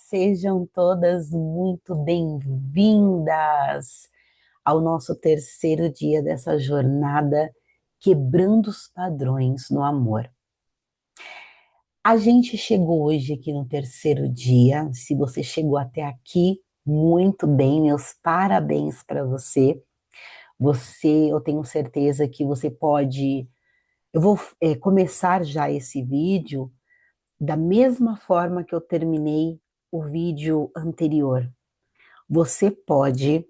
Sejam todas muito bem-vindas ao nosso terceiro dia dessa jornada quebrando os padrões no amor. A gente chegou hoje aqui no terceiro dia. Se você chegou até aqui, muito bem, meus parabéns para você. Eu tenho certeza que você pode. Eu vou começar já esse vídeo da mesma forma que eu terminei o vídeo anterior. Você pode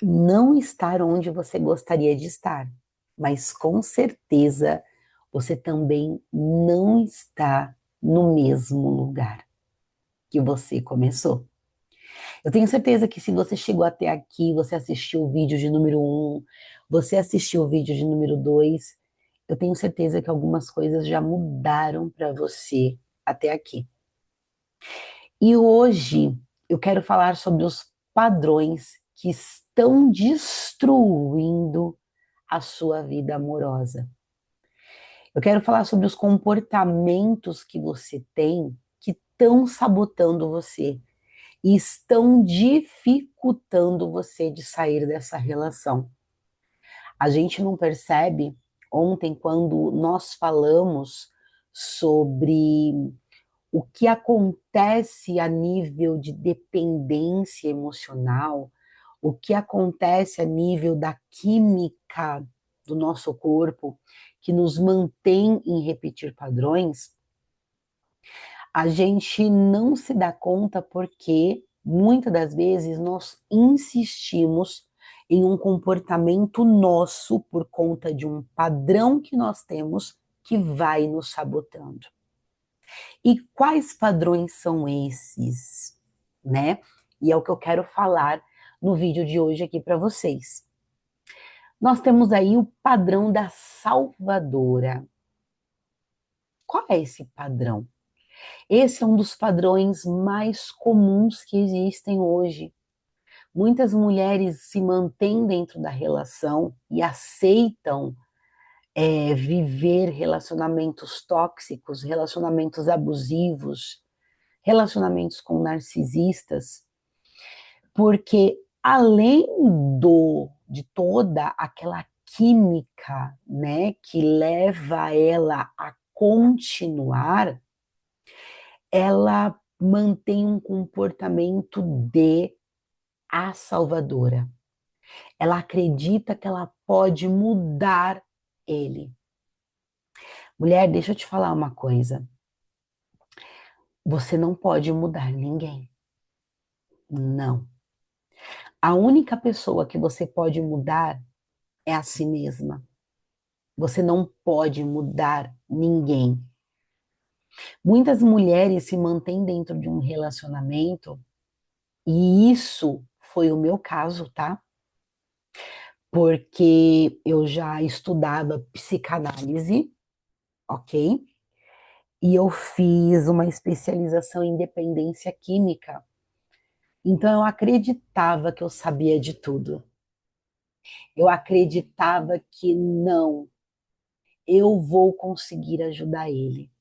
não estar onde você gostaria de estar, mas com certeza você também não está no mesmo lugar que você começou. Eu tenho certeza que se você chegou até aqui, você assistiu o vídeo de número um, você assistiu o vídeo de número 2, eu tenho certeza que algumas coisas já mudaram para você até aqui. E hoje eu quero falar sobre os padrões que estão destruindo a sua vida amorosa. Eu quero falar sobre os comportamentos que você tem que estão sabotando você e estão dificultando você de sair dessa relação. A gente não percebe ontem quando nós falamos sobre o que acontece a nível de dependência emocional, o que acontece a nível da química do nosso corpo, que nos mantém em repetir padrões, a gente não se dá conta porque muitas das vezes nós insistimos em um comportamento nosso por conta de um padrão que nós temos que vai nos sabotando. E quais padrões são esses, né? E é o que eu quero falar no vídeo de hoje aqui para vocês. Nós temos aí o padrão da salvadora. Qual é esse padrão? Esse é um dos padrões mais comuns que existem hoje. Muitas mulheres se mantêm dentro da relação e aceitam viver relacionamentos tóxicos, relacionamentos abusivos, relacionamentos com narcisistas, porque além de toda aquela química, né, que leva ela a continuar, ela mantém um comportamento de a salvadora. Ela acredita que ela pode mudar ele. Mulher, deixa eu te falar uma coisa. Você não pode mudar ninguém. Não. A única pessoa que você pode mudar é a si mesma. Você não pode mudar ninguém. Muitas mulheres se mantêm dentro de um relacionamento, e isso foi o meu caso, tá? Porque eu já estudava psicanálise, ok? E eu fiz uma especialização em dependência química. Então eu acreditava que eu sabia de tudo. Eu acreditava que não, eu vou conseguir ajudar ele.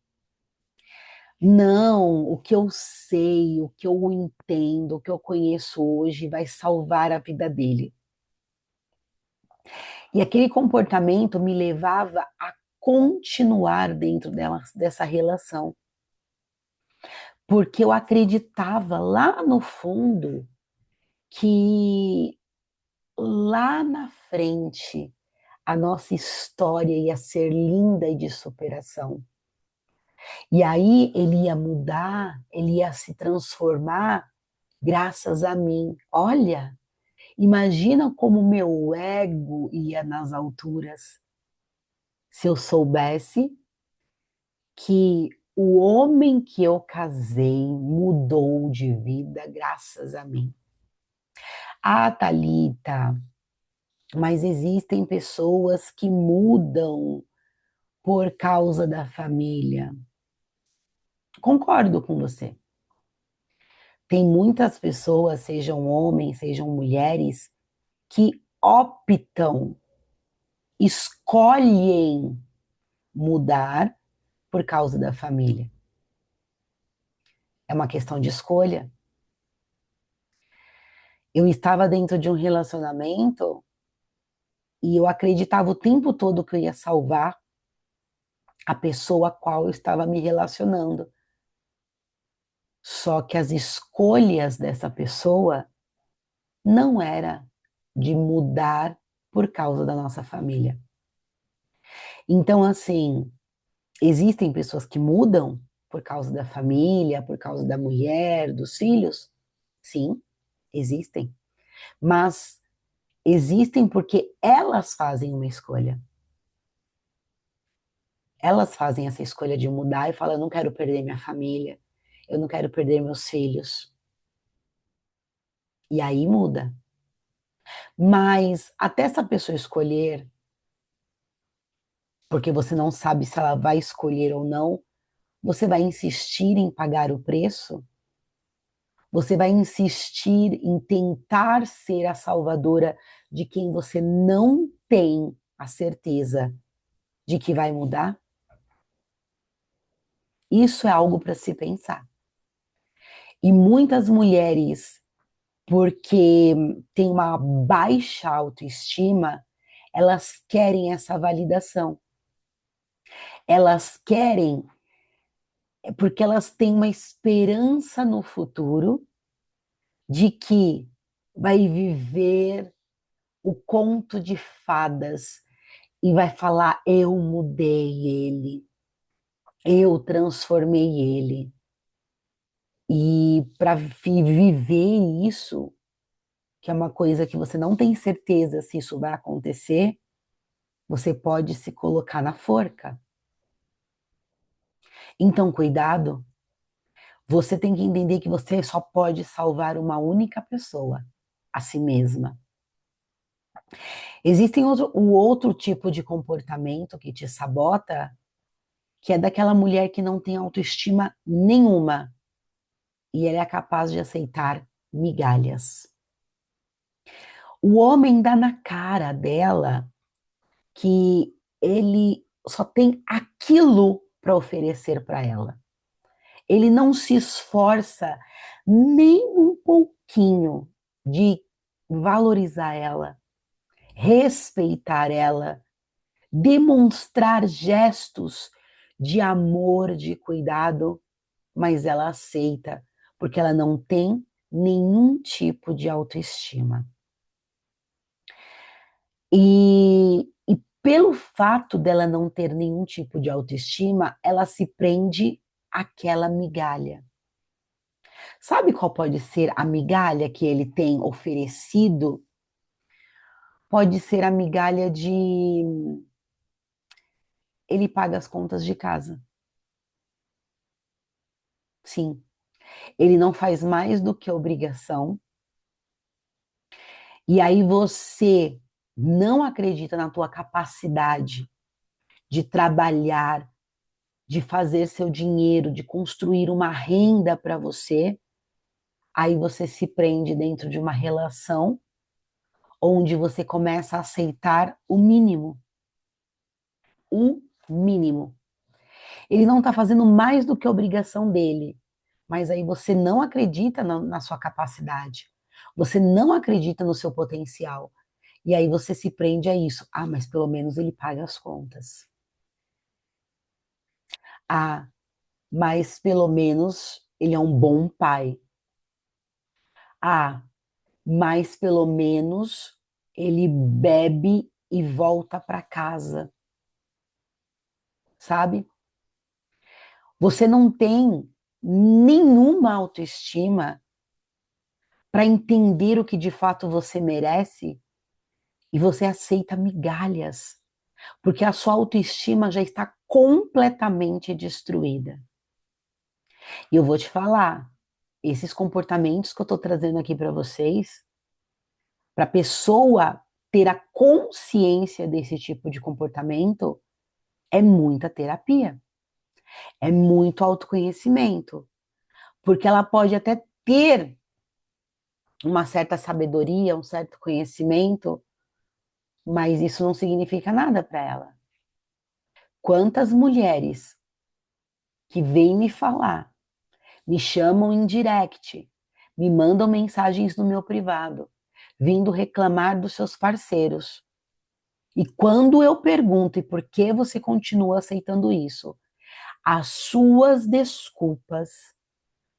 Não, o que eu sei, o que eu entendo, o que eu conheço hoje vai salvar a vida dele. E aquele comportamento me levava a continuar dentro dessa relação. Porque eu acreditava lá no fundo que lá na frente a nossa história ia ser linda e de superação. E aí ele ia mudar, ele ia se transformar graças a mim. Olha, imagina como meu ego ia nas alturas se eu soubesse que o homem que eu casei mudou de vida graças a mim. Ah, Thalita, mas existem pessoas que mudam por causa da família. Concordo com você. Tem muitas pessoas, sejam homens, sejam mulheres, que optam, escolhem mudar por causa da família. É uma questão de escolha. Eu estava dentro de um relacionamento e eu acreditava o tempo todo que eu ia salvar a pessoa a qual eu estava me relacionando. Só que as escolhas dessa pessoa não era de mudar por causa da nossa família. Então, assim, existem pessoas que mudam por causa da família, por causa da mulher, dos filhos? Sim, existem. Mas existem porque elas fazem uma escolha. Elas fazem essa escolha de mudar e falam: eu não quero perder minha família, eu não quero perder meus filhos. E aí muda. Mas até essa pessoa escolher, porque você não sabe se ela vai escolher ou não, você vai insistir em pagar o preço? Você vai insistir em tentar ser a salvadora de quem você não tem a certeza de que vai mudar? Isso é algo para se pensar. E muitas mulheres, porque têm uma baixa autoestima, elas querem essa validação. Elas querem, porque elas têm uma esperança no futuro de que vai viver o conto de fadas e vai falar: eu mudei ele, eu transformei ele. E para viver isso, que é uma coisa que você não tem certeza se isso vai acontecer, você pode se colocar na forca. Então, cuidado, você tem que entender que você só pode salvar uma única pessoa, a si mesma. Existem o outro tipo de comportamento que te sabota, que é daquela mulher que não tem autoestima nenhuma e ela é capaz de aceitar migalhas. O homem dá na cara dela que ele só tem aquilo para oferecer para ela. Ele não se esforça nem um pouquinho de valorizar ela, respeitar ela, demonstrar gestos de amor, de cuidado, mas ela aceita, porque ela não tem nenhum tipo de autoestima. E pelo fato dela não ter nenhum tipo de autoestima, ela se prende àquela migalha. Sabe qual pode ser a migalha que ele tem oferecido? Pode ser a migalha de ele paga as contas de casa. Sim, ele não faz mais do que obrigação. E aí você não acredita na tua capacidade de trabalhar, de fazer seu dinheiro, de construir uma renda para você. Aí você se prende dentro de uma relação onde você começa a aceitar o mínimo. O mínimo. Ele não está fazendo mais do que a obrigação dele, mas aí você não acredita na sua capacidade, você não acredita no seu potencial, e aí você se prende a isso. Ah, mas pelo menos ele paga as contas. Ah, mas pelo menos ele é um bom pai. Ah, mas pelo menos ele bebe e volta para casa, sabe? Você não tem nenhuma autoestima para entender o que de fato você merece e você aceita migalhas, porque a sua autoestima já está completamente destruída. E eu vou te falar, esses comportamentos que eu estou trazendo aqui para vocês, para a pessoa ter a consciência desse tipo de comportamento, é muita terapia, é muito autoconhecimento, porque ela pode até ter uma certa sabedoria, um certo conhecimento, mas isso não significa nada para ela. Quantas mulheres que vêm me falar, me chamam em direct, me mandam mensagens no meu privado, vindo reclamar dos seus parceiros. E quando eu pergunto, e por que você continua aceitando isso? As suas desculpas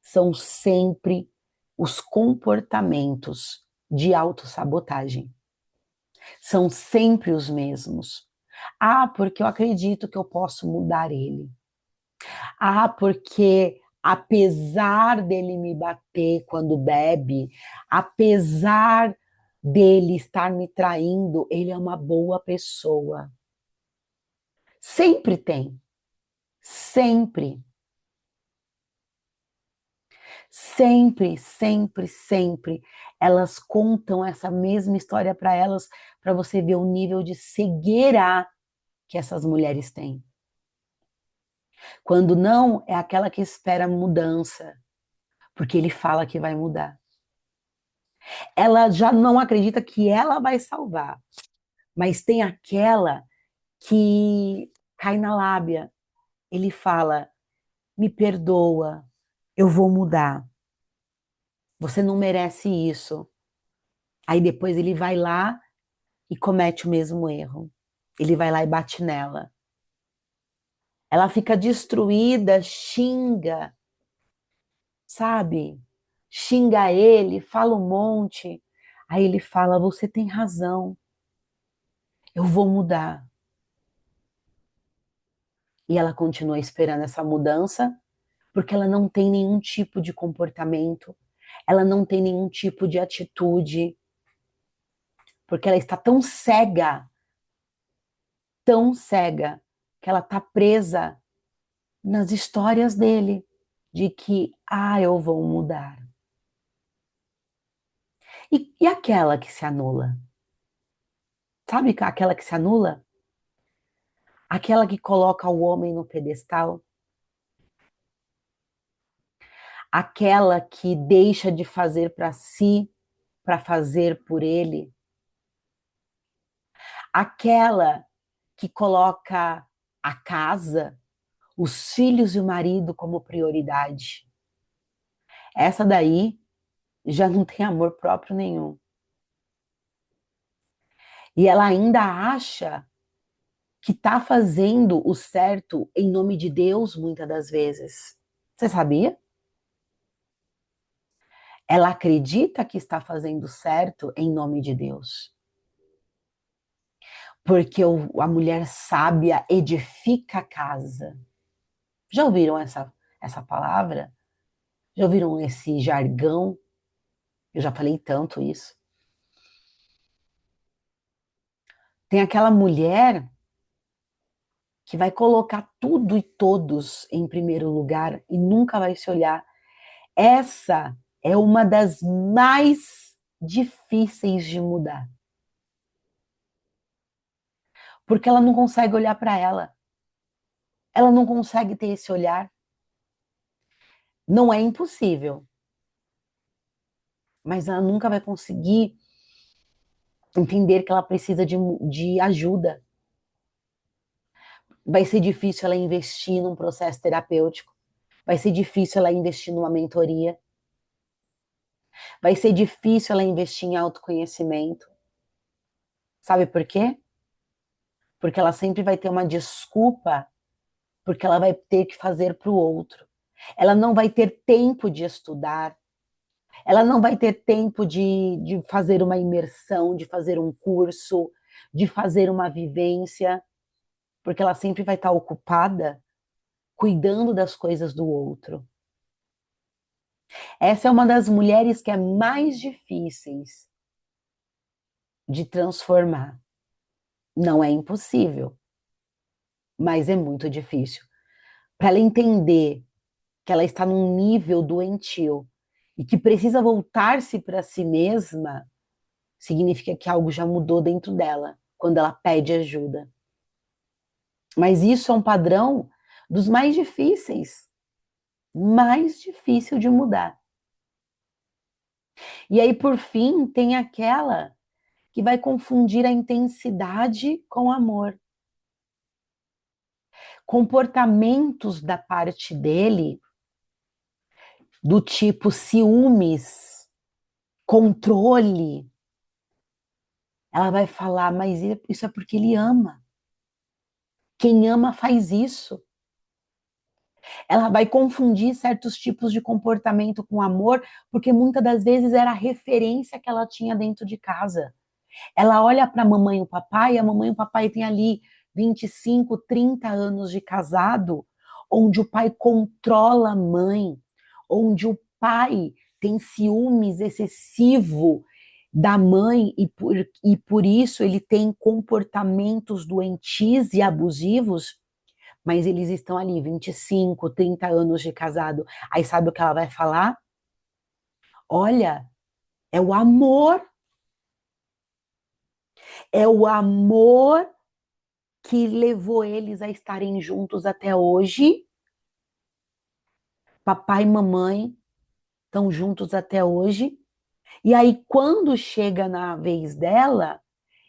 são sempre os comportamentos de autossabotagem. São sempre os mesmos. Ah, porque eu acredito que eu posso mudar ele. Ah, porque apesar dele me bater quando bebe, apesar dele estar me traindo, ele é uma boa pessoa. Sempre tem. Sempre. Sempre, sempre, sempre. Elas contam essa mesma história para elas, para você ver o nível de cegueira que essas mulheres têm. Quando não, é aquela que espera mudança, porque ele fala que vai mudar. Ela já não acredita que ela vai salvar, mas tem aquela que cai na lábia. Ele fala: me perdoa, eu vou mudar. Você não merece isso. Aí depois ele vai lá e comete o mesmo erro. Ele vai lá e bate nela. Ela fica destruída, xinga, sabe? Xinga ele, fala um monte. Aí ele fala: você tem razão, eu vou mudar. E ela continua esperando essa mudança, porque ela não tem nenhum tipo de comportamento, ela não tem nenhum tipo de atitude, porque ela está tão cega, que ela está presa nas histórias dele, de que, eu vou mudar. E aquela que se anula? Sabe aquela que se anula? Aquela que coloca o homem no pedestal? Aquela que deixa de fazer para si, para fazer por ele? Aquela que coloca a casa, os filhos e o marido como prioridade? Essa daí já não tem amor próprio nenhum. E ela ainda acha que está fazendo o certo em nome de Deus, muitas das vezes. Você sabia? Ela acredita que está fazendo certo em nome de Deus. Porque a mulher sábia edifica a casa. Já ouviram essa palavra? Já ouviram esse jargão? Eu já falei tanto isso. Tem aquela mulher que vai colocar tudo e todos em primeiro lugar e nunca vai se olhar. Essa é uma das mais difíceis de mudar. Porque ela não consegue olhar para ela. Ela não consegue ter esse olhar. Não é impossível, mas ela nunca vai conseguir entender que ela precisa de ajuda. Vai ser difícil ela investir num processo terapêutico. Vai ser difícil ela investir numa mentoria. Vai ser difícil ela investir em autoconhecimento. Sabe por quê? Porque ela sempre vai ter uma desculpa, porque ela vai ter que fazer para o outro. Ela não vai ter tempo de estudar. Ela não vai ter tempo de fazer uma imersão, de fazer um curso, de fazer uma vivência, porque ela sempre vai estar ocupada cuidando das coisas do outro. Essa é uma das mulheres que é mais difíceis de transformar. Não é impossível, mas é muito difícil. Para ela entender que ela está num nível doentio e que precisa voltar-se para si mesma, significa que algo já mudou dentro dela quando ela pede ajuda. Mas isso é um padrão dos mais difícil de mudar. E aí, por fim, tem aquela que vai confundir a intensidade com amor. Comportamentos da parte dele do tipo ciúmes, controle, ela vai falar, mas isso é porque ele ama. Quem ama faz isso. Ela vai confundir certos tipos de comportamento com amor, porque muitas das vezes era a referência que ela tinha dentro de casa. Ela olha para a mamãe e o papai, e a mamãe e o papai têm ali 25, 30 anos de casado, onde o pai controla a mãe, onde o pai tem ciúmes excessivo da mãe e por isso ele tem comportamentos doentios e abusivos, mas eles estão ali 25, 30 anos de casado. Aí sabe o que ela vai falar? Olha, é o amor, é o amor que levou eles a estarem juntos até hoje. Papai e mamãe estão juntos até hoje. E aí, quando chega na vez dela,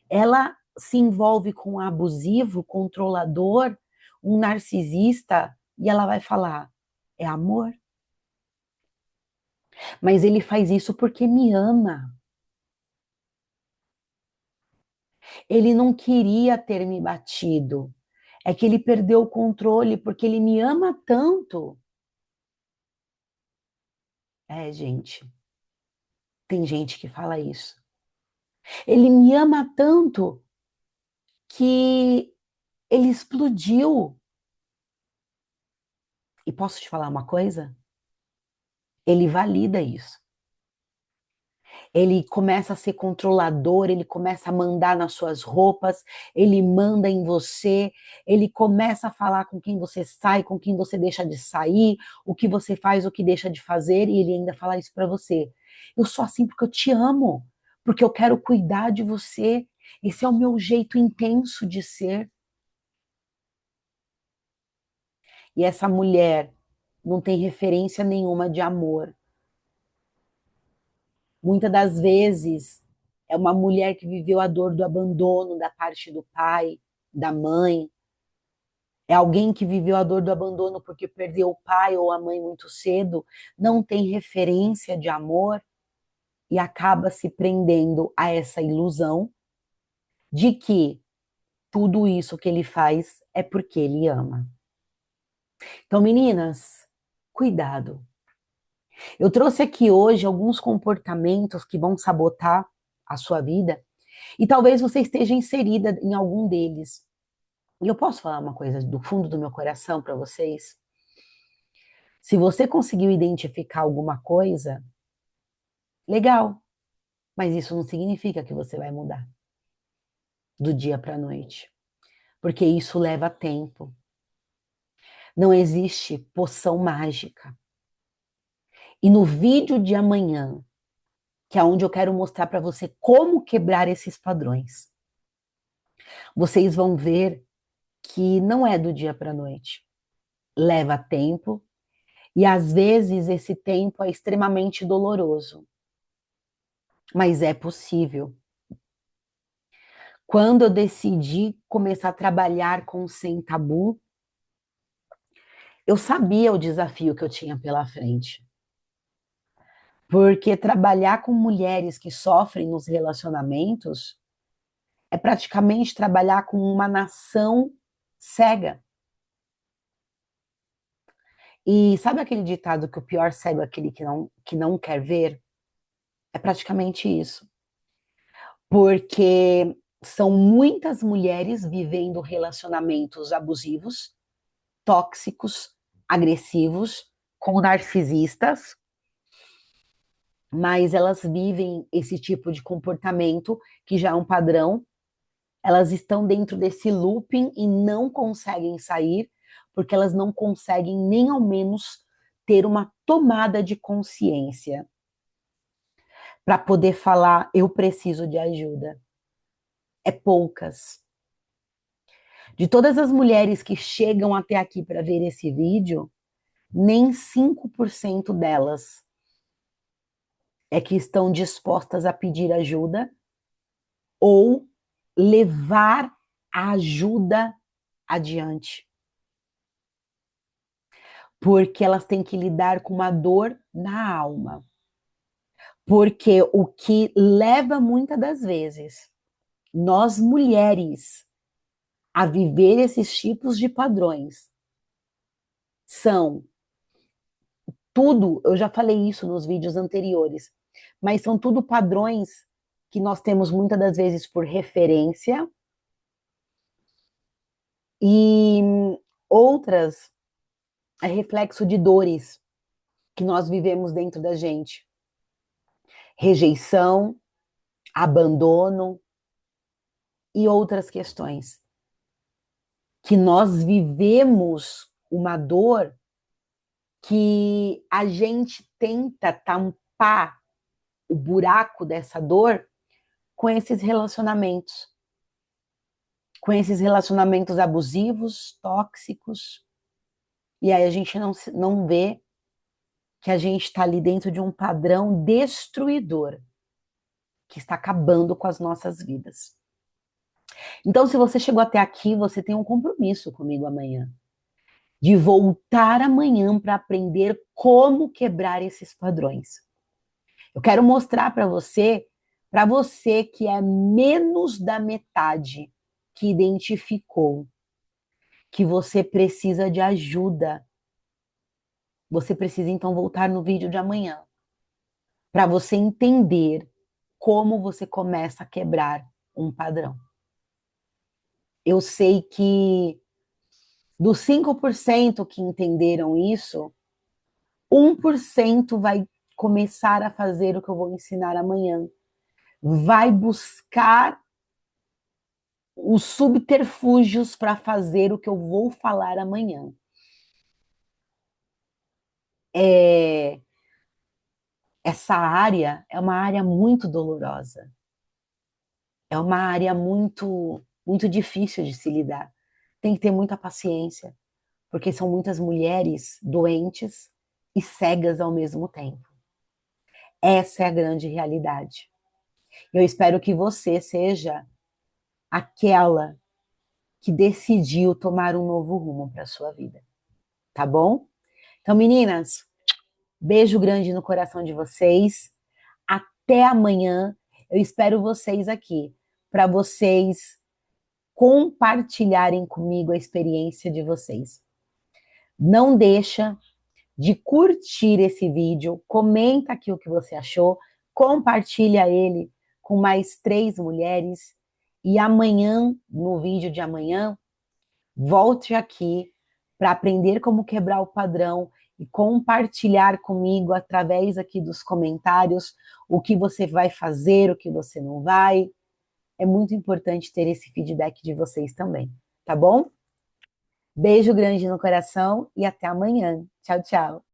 ela se envolve com um abusivo, controlador, um narcisista, e ela vai falar: é amor. Mas ele faz isso porque me ama. Ele não queria ter me batido. É que ele perdeu o controle porque ele me ama tanto. É, gente, tem gente que fala isso. Ele me ama tanto que ele explodiu. E posso te falar uma coisa? Ele valida isso. Ele começa a ser controlador, ele começa a mandar nas suas roupas, ele manda em você, ele começa a falar com quem você sai, com quem você deixa de sair, o que você faz, o que deixa de fazer, e ele ainda fala isso para você. Eu sou assim porque eu te amo, porque eu quero cuidar de você. Esse é o meu jeito intenso de ser. E essa mulher não tem referência nenhuma de amor. Muitas das vezes é uma mulher que viveu a dor do abandono da parte do pai, da mãe. É alguém que viveu a dor do abandono porque perdeu o pai ou a mãe muito cedo, não tem referência de amor e acaba se prendendo a essa ilusão de que tudo isso que ele faz é porque ele ama. Então, meninas, cuidado. Eu trouxe aqui hoje alguns comportamentos que vão sabotar a sua vida e talvez você esteja inserida em algum deles. E eu posso falar uma coisa do fundo do meu coração para vocês? Se você conseguiu identificar alguma coisa, legal, mas isso não significa que você vai mudar do dia para a noite, porque isso leva tempo. Não existe poção mágica. E no vídeo de amanhã, que é onde eu quero mostrar para você como quebrar esses padrões, vocês vão ver que não é do dia para a noite. Leva tempo e às vezes esse tempo é extremamente doloroso, mas é possível. Quando eu decidi começar a trabalhar com o Sem Tabu, eu sabia o desafio que eu tinha pela frente. Porque trabalhar com mulheres que sofrem nos relacionamentos é praticamente trabalhar com uma nação cega. E sabe aquele ditado que o pior cego é aquele que não quer ver? É praticamente isso. Porque são muitas mulheres vivendo relacionamentos abusivos, tóxicos, agressivos, com narcisistas, mas elas vivem esse tipo de comportamento que já é um padrão. Elas estão dentro desse looping e não conseguem sair, porque elas não conseguem nem ao menos ter uma tomada de consciência para poder falar: eu preciso de ajuda. É poucas. De todas as mulheres que chegam até aqui para ver esse vídeo, nem 5% delas é que estão dispostas a pedir ajuda ou levar a ajuda adiante. porque elas têm que lidar com uma dor na alma. Porque o que leva muitas das vezes nós mulheres a viver esses tipos de padrões são tudo, eu já falei isso nos vídeos anteriores, mas são tudo padrões que nós temos muitas das vezes por referência e outras é reflexo de dores que nós vivemos dentro da gente. Rejeição, abandono e outras questões. Que nós vivemos uma dor que a gente tenta tampar o buraco dessa dor com esses relacionamentos. Com esses relacionamentos abusivos, tóxicos. E aí a gente não vê que a gente está ali dentro de um padrão destruidor que está acabando com as nossas vidas. Então, se você chegou até aqui, você tem um compromisso comigo amanhã. De voltar amanhã para aprender como quebrar esses padrões. Eu quero mostrar para você que é menos da metade que identificou que você precisa de ajuda. Você precisa então voltar no vídeo de amanhã para você entender como você começa a quebrar um padrão. Eu sei que dos 5% que entenderam isso, 1% vai começar a fazer o que eu vou ensinar amanhã. Vai buscar os subterfúgios para fazer o que eu vou falar amanhã. Essa área é uma área muito dolorosa. É uma área muito difícil de se lidar. Tem que ter muita paciência, porque são muitas mulheres doentes e cegas ao mesmo tempo. Essa é a grande realidade. Eu espero que você seja aquela que decidiu tomar um novo rumo para a sua vida. Tá bom? Então, meninas, beijo grande no coração de vocês. Até amanhã. Eu espero vocês aqui para vocês compartilharem comigo a experiência de vocês. Não deixa de curtir esse vídeo, comenta aqui o que você achou, compartilha ele com mais 3 mulheres e amanhã, no vídeo de amanhã, volte aqui para aprender como quebrar o padrão e compartilhar comigo através aqui dos comentários o que você vai fazer, o que você não vai. É muito importante ter esse feedback de vocês também, tá bom? Beijo grande no coração e até amanhã. Tchau, tchau.